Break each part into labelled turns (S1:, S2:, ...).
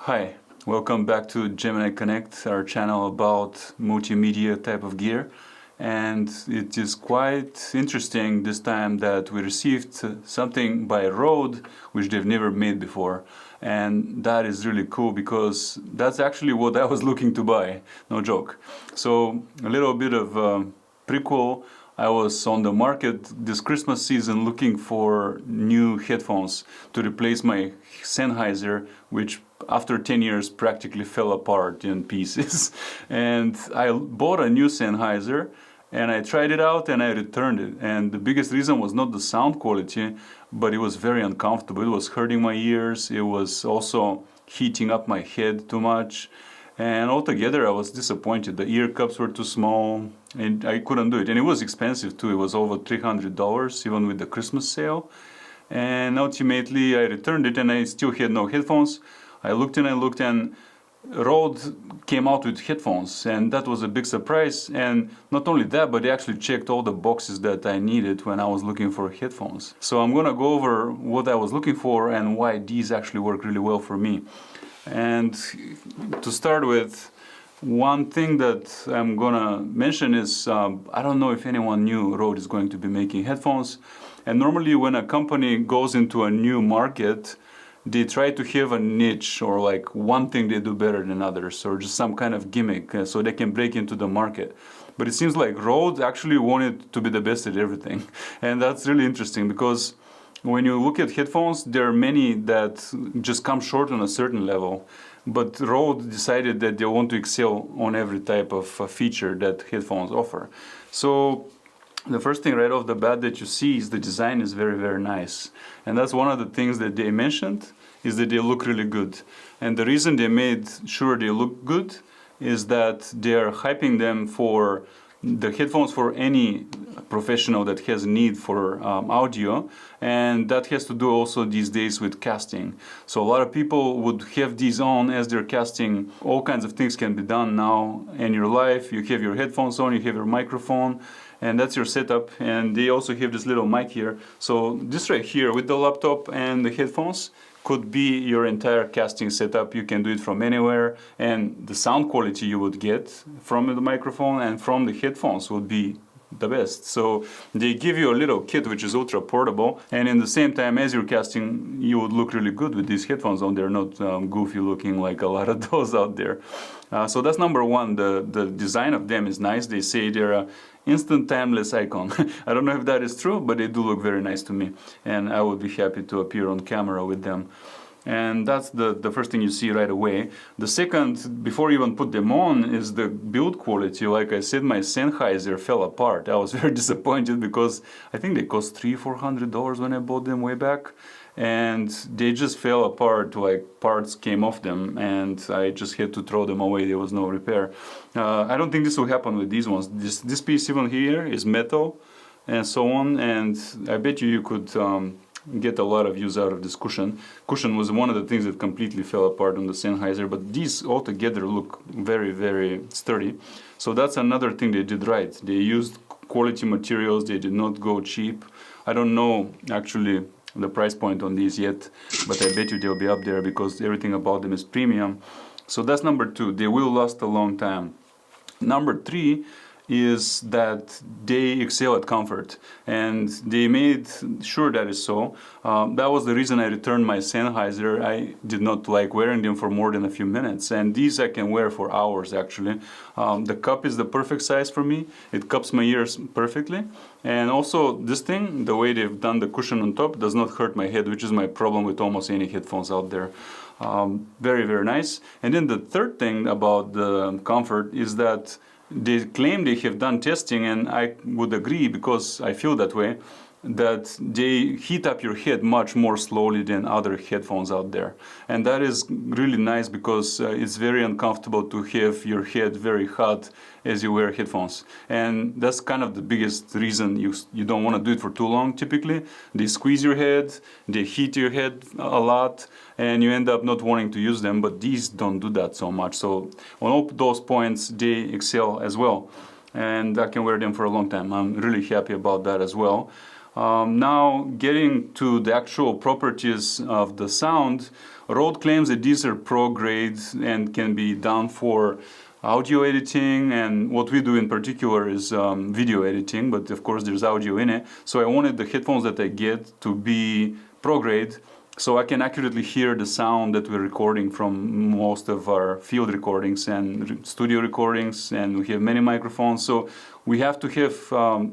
S1: Hi, welcome back to Gemini Connect, our channel about multimedia type of gear. And it is quite interesting this time that we received something by Røde which they've never made before. And that is really cool because that's actually what I was looking to buy, no joke. So a little bit of prequel. I was on the market this Christmas season looking for new headphones to replace my Sennheiser, which after 10 years practically fell apart in pieces. And I bought a new Sennheiser and I tried it out and I returned it. And the biggest reason was not the sound quality, but it was very uncomfortable. It was hurting my ears. It was also heating up my head too much. And altogether I was disappointed. The ear cups were too small and I couldn't do it. And it was expensive too. It was over $300 even with the Christmas sale. And ultimately I returned it and I still had no headphones. I looked and Røde came out with headphones, and that was a big surprise. And not only that, but they actually checked all the boxes that I needed when I was looking for headphones. So I'm gonna go over what I was looking for and why these actually work really well for me. And to start with, one thing that I'm gonna mention is I don't know if anyone knew Røde is going to be making headphones. And normally when a company goes into a new market, they try to have a niche or like one thing they do better than others, or just some kind of gimmick so they can break into the market. But it seems like Røde actually wanted to be the best at everything. And that's really interesting because when you look at headphones, there are many that just come short on a certain level. But Røde decided that they want to excel on every type of feature that headphones offer. So the first thing right off the bat that you see is the design is very, very nice. And that's one of the things that they mentioned, is that they look really good. And the reason they made sure they look good is that they are hyping them for the headphones for any professional that has need for audio. And that has to do also these days with casting. So a lot of people would have these on as they're casting. All kinds of things can be done now in your life. You have your headphones on, you have your microphone, and that's your setup. And they also have this little mic here. So this right here with the laptop and the headphones could be your entire casting setup. You can do it from anywhere, and the sound quality you would get from the microphone and from the headphones would be the best. So they give you a little kit which is ultra portable, and in the same time as you're casting, you would look really good with these headphones on. They're not goofy looking like a lot of those out there. So that's number one. The design of them is nice. They say they're a instant timeless icon. I don't know if that is true, but they do look very nice to me, and I would be happy to appear on camera with them. And that's the first thing you see right away. The second, before you even put them on, is the build quality. Like I said, my Sennheiser fell apart. I was very disappointed because I think they cost $300-400 when I bought them way back. And they just fell apart, like parts came off them, and I just had to throw them away. There was no repair. I don't think this will happen with these ones. This piece even here is metal and so on, and I bet you could get a lot of use out of this cushion. Cushion was one of the things that completely fell apart on the Sennheiser, but these altogether look very, very sturdy. So that's another thing they did right. They used quality materials. They did not go cheap. I don't know actually the price point on these yet, but I bet you they'll be up there because everything about them is premium. So that's number two. They will last a long time. Number three is that they excel at comfort, and they made sure that is so. That was the reason I returned my Sennheiser. I did not like wearing them for more than a few minutes, and these I can wear for hours actually. The cup is the perfect size for me. It cups my ears perfectly, and also this thing, the way they've done the cushion on top, does not hurt my head, which is my problem with almost any headphones out there. Very, very nice. And then the third thing about the comfort is that they claim they have done testing, and I would agree because I feel that way, that they heat up your head much more slowly than other headphones out there. And that is really nice because it's very uncomfortable to have your head very hot as you wear headphones. And that's kind of the biggest reason you don't want to do it for too long typically. They squeeze your head, they heat your head a lot, and you end up not wanting to use them, but these don't do that so much. So on all those points, they excel as well. And I can wear them for a long time. I'm really happy about that as well. Now, getting to the actual properties of the sound, Rode claims that these are pro grade and can be done for audio editing, and what we do in particular is video editing, but of course there's audio in it. So I wanted the headphones that I get to be pro grade, so I can accurately hear the sound that we're recording from most of our field recordings and studio recordings, and we have many microphones, so we have to have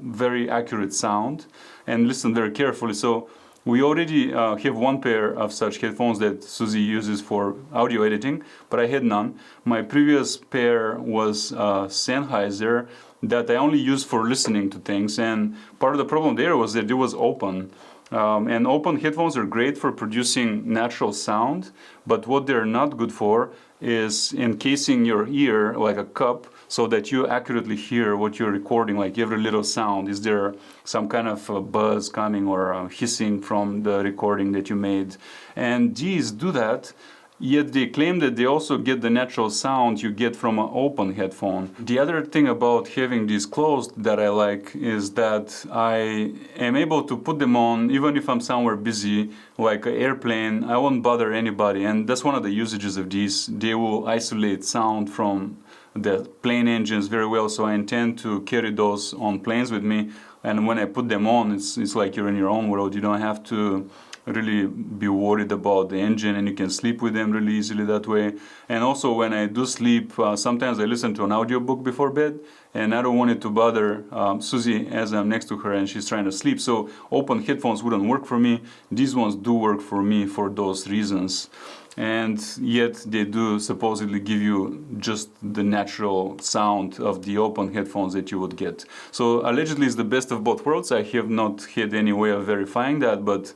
S1: very accurate sound and listen very carefully. So we already have one pair of such headphones that Susie uses for audio editing, but I had none. My previous pair was Sennheiser that I only used for listening to things, and part of the problem there was that it was open. And open headphones are great for producing natural sound, but what they're not good for is encasing your ear like a cup so that you accurately hear what you're recording, like every little sound. Is there some kind of a buzz coming or hissing from the recording that you made? And these do that, yet they claim that they also get the natural sound you get from an open headphone. The other thing about having these closed that I like is that I am able to put them on even if I'm somewhere busy, like an airplane. I won't bother anybody, and that's one of the usages of these. They will isolate sound from the plane engines very well, so I intend to carry those on planes with me, and when I put them on, it's like you're in your own world. You don't have to really be worried about the engine, and you can sleep with them really easily that way. And also when I do sleep, sometimes I listen to an audiobook before bed, and I don't want it to bother Susie as I'm next to her and she's trying to sleep, so open headphones wouldn't work for me. These ones do work for me for those reasons, and yet they do supposedly give you just the natural sound of the open headphones that you would get. So allegedly it's the best of both worlds. I have not had any way of verifying that, but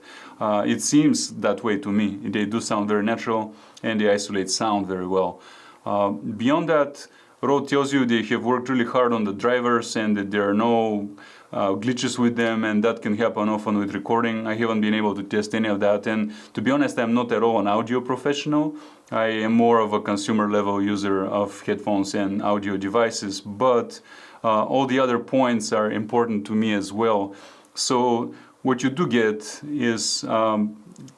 S1: it seems that way to me. They do sound very natural and they isolate sound very well. Beyond that, Rode tells you they have worked really hard on the drivers and that there are no glitches with them, and that can happen often with recording. I haven't been able to test any of that, and to be honest, I'm not at all an audio professional. I am more of a consumer level user of headphones and audio devices, but all the other points are important to me as well. So what you do get is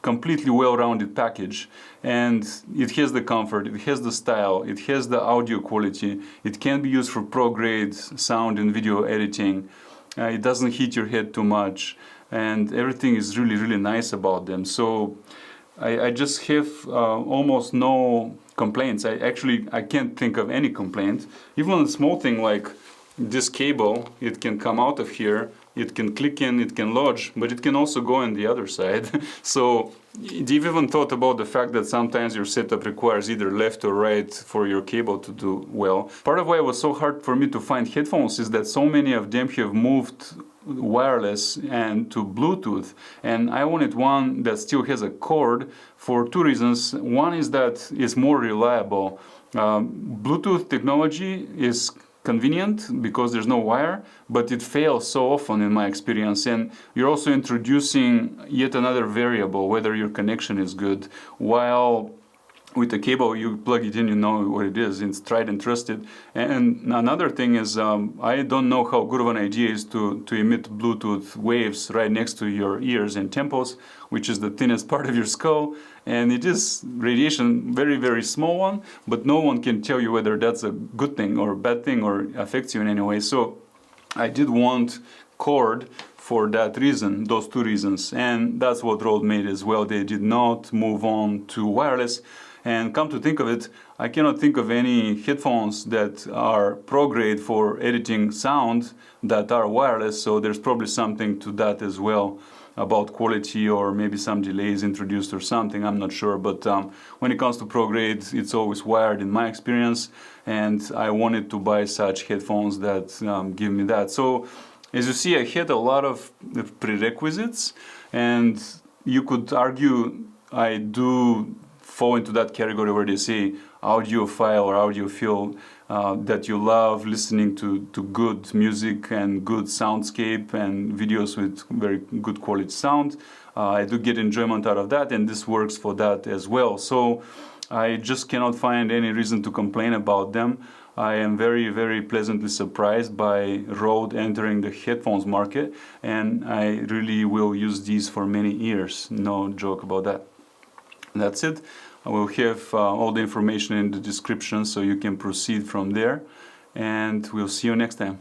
S1: completely well-rounded package, and it has the comfort, it has the style, it has the audio quality, it can be used for pro-grade sound and video editing, it doesn't hit your head too much, and everything is really, really nice about them. So I just have almost no complaints. I can't think of any complaint. Even a small thing like this cable, it can come out of here, it can click in, it can lodge, but it can also go on the other side. So you've even thought about the fact that sometimes your setup requires either left or right for your cable to do well. Part of why it was so hard for me to find headphones is that so many of them have moved wireless and to Bluetooth, and I wanted one that still has a cord for two reasons. One is that it's more reliable. Bluetooth technology is convenient because there's no wire, but it fails so often in my experience, and you're also introducing yet another variable, whether your connection is good, while with the cable you plug it in, you know what it is, it's tried and trusted. And another thing is I don't know how good of an idea is to emit Bluetooth waves right next to your ears and temples, which is the thinnest part of your skull, and it is radiation, very, very small one, but no one can tell you whether that's a good thing or a bad thing or affects you in any way. So I did want cord for that reason, those two reasons, and that's what Rode made as well. They did not move on to wireless. And come to think of it, I cannot think of any headphones that are pro-grade for editing sound that are wireless, so there's probably something to that as well about quality, or maybe some delays introduced or something, I'm not sure. But when it comes to pro-grade, it's always wired in my experience, and I wanted to buy such headphones that give me that. So as you see, I had a lot of prerequisites, and you could argue I do fall into that category where they say audiophile or audiophile, that you love listening to good music and good soundscape and videos with very good quality sound. I do get enjoyment out of that, and this works for that as well. So I just cannot find any reason to complain about them. I am very, very pleasantly surprised by Rode entering the headphones market, and I really will use these for many years. No joke about that. That's it. I will have all the information in the description so you can proceed from there, and we'll see you next time.